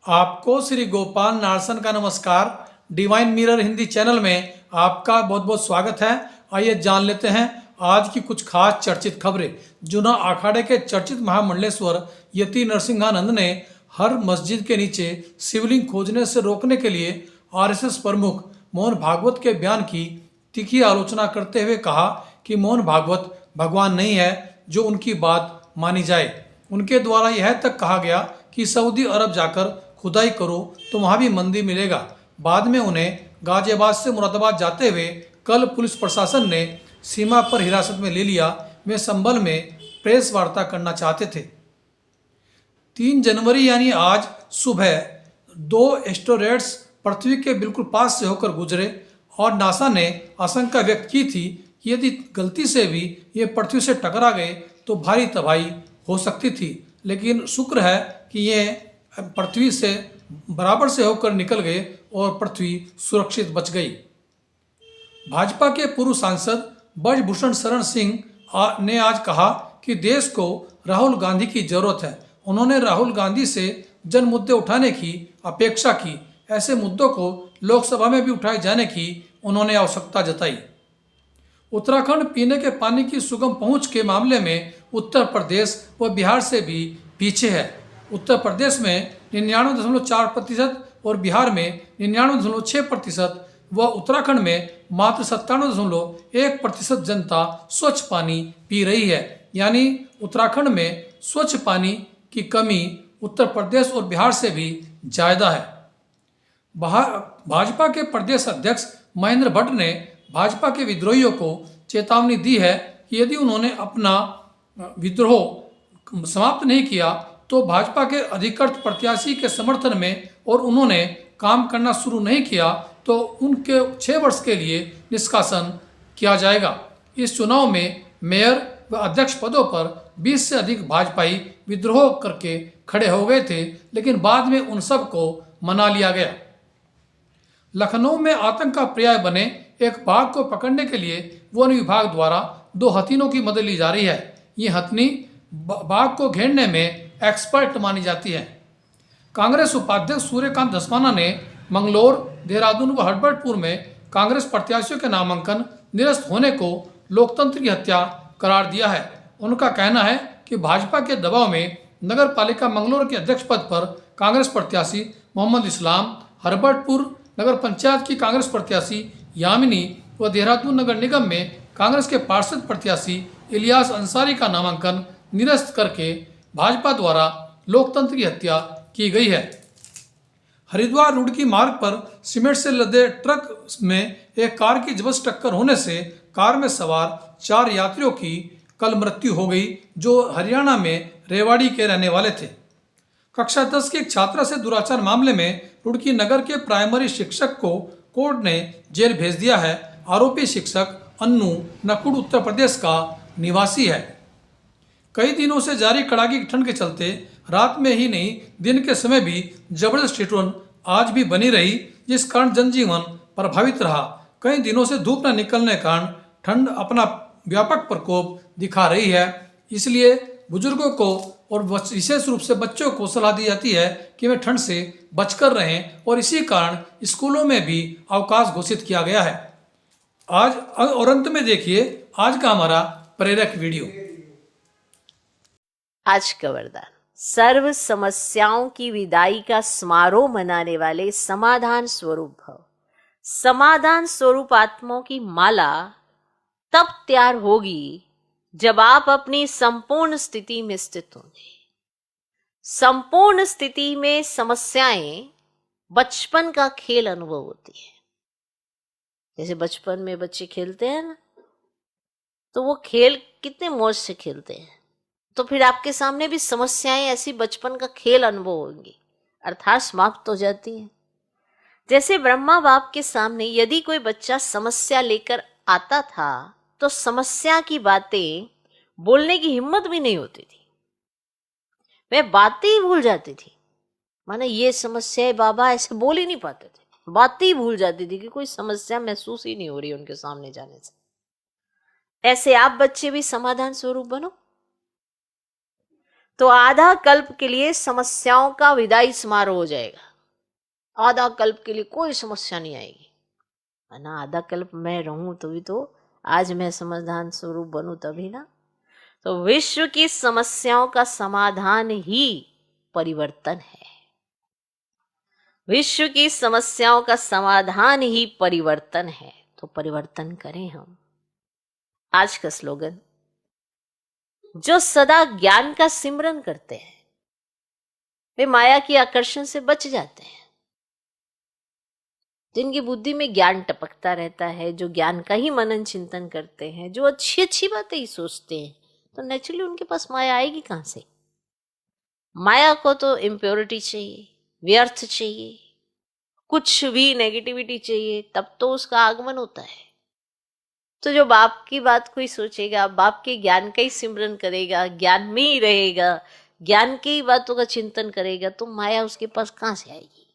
आपको श्री गोपाल नारसन का नमस्कार। डिवाइन मिरर हिंदी चैनल में आपका बहुत बहुत स्वागत है। आइए जान लेते हैं आज की कुछ खास चर्चित खबरें। जूना अखाड़े के चर्चित महामंडलेश्वर यति नरसिंहानंद ने हर मस्जिद के नीचे शिवलिंग खोजने से रोकने के लिए आरएसएस प्रमुख मोहन भागवत के बयान की तीखी आलोचना करते हुए कहा कि मोहन भागवत भगवान नहीं है जो उनकी बात मानी जाए। उनके द्वारा यह तक कहा गया कि सऊदी अरब जाकर खुदाई करो तो वहां भी मंदिर मिलेगा। बाद में उन्हें गाजियाबाद से मुरादाबाद जाते हुए कल पुलिस प्रशासन ने सीमा पर हिरासत में ले लिया। वे संभल में प्रेस वार्ता करना चाहते थे। 3 जनवरी यानी आज सुबह 2 एस्टेरॉयड्स पृथ्वी के बिल्कुल पास से होकर गुजरे और नासा ने आशंका व्यक्त की थी कि यदि गलती से भी ये पृथ्वी से टकरा गए तो भारी तबाही हो सकती थी, लेकिन शुक्र है कि ये पृथ्वी से बराबर से होकर निकल गए और पृथ्वी सुरक्षित बच गई। भाजपा के पूर्व सांसद ब्रजभूषण शरण सिंह ने आज कहा कि देश को राहुल गांधी की जरूरत है। उन्होंने राहुल गांधी से जन मुद्दे उठाने की अपेक्षा की। ऐसे मुद्दों को लोकसभा में भी उठाए जाने की उन्होंने आवश्यकता जताई। उत्तराखंड पीने के पानी की सुगम पहुंच के मामले में उत्तर प्रदेश व बिहार से भी पीछे है। उत्तर प्रदेश में 99.4% और बिहार में 99.6% व उत्तराखंड में मात्र 97.1% जनता स्वच्छ पानी पी रही है। यानी उत्तराखंड में स्वच्छ पानी की कमी उत्तर प्रदेश और बिहार से भी ज़्यादा है। भाजपा के प्रदेश अध्यक्ष महेंद्र भट्ट ने भाजपा के विद्रोहियों को चेतावनी दी है कि यदि उन्होंने अपना विद्रोह समाप्त नहीं किया तो भाजपा के अधिकृत प्रत्याशी के समर्थन में और उन्होंने काम करना शुरू नहीं किया तो उनके 6 वर्ष के लिए निष्कासन किया जाएगा। इस चुनाव में मेयर व अध्यक्ष पदों पर 20 से अधिक भाजपाई विद्रोह करके खड़े हो गए थे, लेकिन बाद में उन सब को मना लिया गया। लखनऊ में आतंक का पर्याय बने एक बाघ को पकड़ने के लिए वन विभाग द्वारा 2 हथिनों की मदद ली जा रही है। ये हथिनी बाघ को घेरने में एक्सपर्ट मानी जाती है। कांग्रेस उपाध्यक्ष सूर्यकांत धस्माना ने मंगलोर, देहरादून व हड़बड़पुर में कांग्रेस प्रत्याशियों के नामांकन निरस्त होने को लोकतंत्र की हत्या करार दिया है। उनका कहना है कि भाजपा के दबाव में नगर पालिका मंगलोर के अध्यक्ष पद पर कांग्रेस प्रत्याशी मोहम्मद इस्लाम, हड़बड़पुर नगर पंचायत की कांग्रेस प्रत्याशी यामिनी व देहरादून नगर निगम में कांग्रेस के पार्षद प्रत्याशी इलियास अंसारी का नामांकन निरस्त करके भाजपा द्वारा लोकतंत्र की हत्या की गई है। हरिद्वार रुड़की मार्ग पर सीमेंट से लदे ट्रक में एक कार की जबरदस्त टक्कर होने से कार में सवार 4 यात्रियों की कल मृत्यु हो गई, जो हरियाणा में रेवाड़ी के रहने वाले थे। कक्षा 10 की एक छात्रा से दुराचार मामले में रुड़की नगर के प्राइमरी शिक्षक को कोर्ट ने जेल भेज दिया है। आरोपी शिक्षक अन्नू नकुड़ उत्तर प्रदेश का निवासी है। कई दिनों से जारी कड़ाके की ठंड के चलते रात में ही नहीं दिन के समय भी जबरदस्त ठिठुरन आज भी बनी रही, जिस कारण जनजीवन प्रभावित रहा। कई दिनों से धूप न निकलने के कारण ठंड अपना व्यापक प्रकोप दिखा रही है। इसलिए बुजुर्गों को और विशेष रूप से बच्चों को सलाह दी जाती है कि वे ठंड से बचकर रहें और इसी कारण स्कूलों में भी अवकाश घोषित किया गया है। आज और अंत में देखिए आज का हमारा प्रेरक वीडियो। आज का वरदान, सर्व समस्याओं की विदाई का समारोह मनाने वाले समाधान स्वरूप भव। समाधान स्वरूप आत्माओं की माला तब तैयार होगी जब आप अपनी संपूर्ण स्थिति में स्थित होंगे। संपूर्ण स्थिति में समस्याएं बचपन का खेल अनुभव होती है। जैसे बचपन में बच्चे खेलते हैं ना, तो वो खेल कितने मौज से खेलते हैं। तो फिर आपके सामने भी समस्याएं ऐसी बचपन का खेल अनुभव होंगी, अर्थात समाप्त हो जाती हैं। जैसे ब्रह्मा बाप के सामने यदि कोई बच्चा समस्या लेकर आता था तो समस्या की बातें बोलने की हिम्मत भी नहीं होती थी, वह बातें ही भूल जाती थी। माने ये समस्या है बाबा, ऐसे बोल ही नहीं पाते थे, बातें ही भूल जाती थी कि कोई समस्या महसूस ही नहीं हो रही उनके सामने जाने से। ऐसे आप बच्चे भी समाधान स्वरूप बनो। तो आधा कल्प के लिए समस्याओं का विदाई समारोह हो जाएगा। आधा कल्प के लिए कोई समस्या नहीं आएगी। ना आधा कल्प मैं रहूं तभी तो आज मैं समाधान स्वरूप बनूं तभी ना। तो विश्व की समस्याओं का समाधान ही परिवर्तन है। विश्व की समस्याओं का समाधान ही परिवर्तन है। तो परिवर्तन करें हम। आज का स्लोगन, जो सदा ज्ञान का सिमरन करते हैं वे माया की आकर्षण से बच जाते हैं। जिनकी बुद्धि में ज्ञान टपकता रहता है, जो ज्ञान का ही मनन चिंतन करते हैं, जो अच्छी अच्छी बातें ही सोचते हैं, तो नेचुरली उनके पास माया आएगी कहां से। माया को तो इम्प्योरिटी चाहिए, व्यर्थ चाहिए, कुछ भी नेगेटिविटी चाहिए, तब तो उसका आगमन होता है। तो जो बाप की बात कोई सोचेगा, बाप के ज्ञान का ही सिमरन करेगा, ज्ञान में ही रहेगा, ज्ञान की ही बातों का चिंतन करेगा, तो माया उसके पास कहां से आएगी।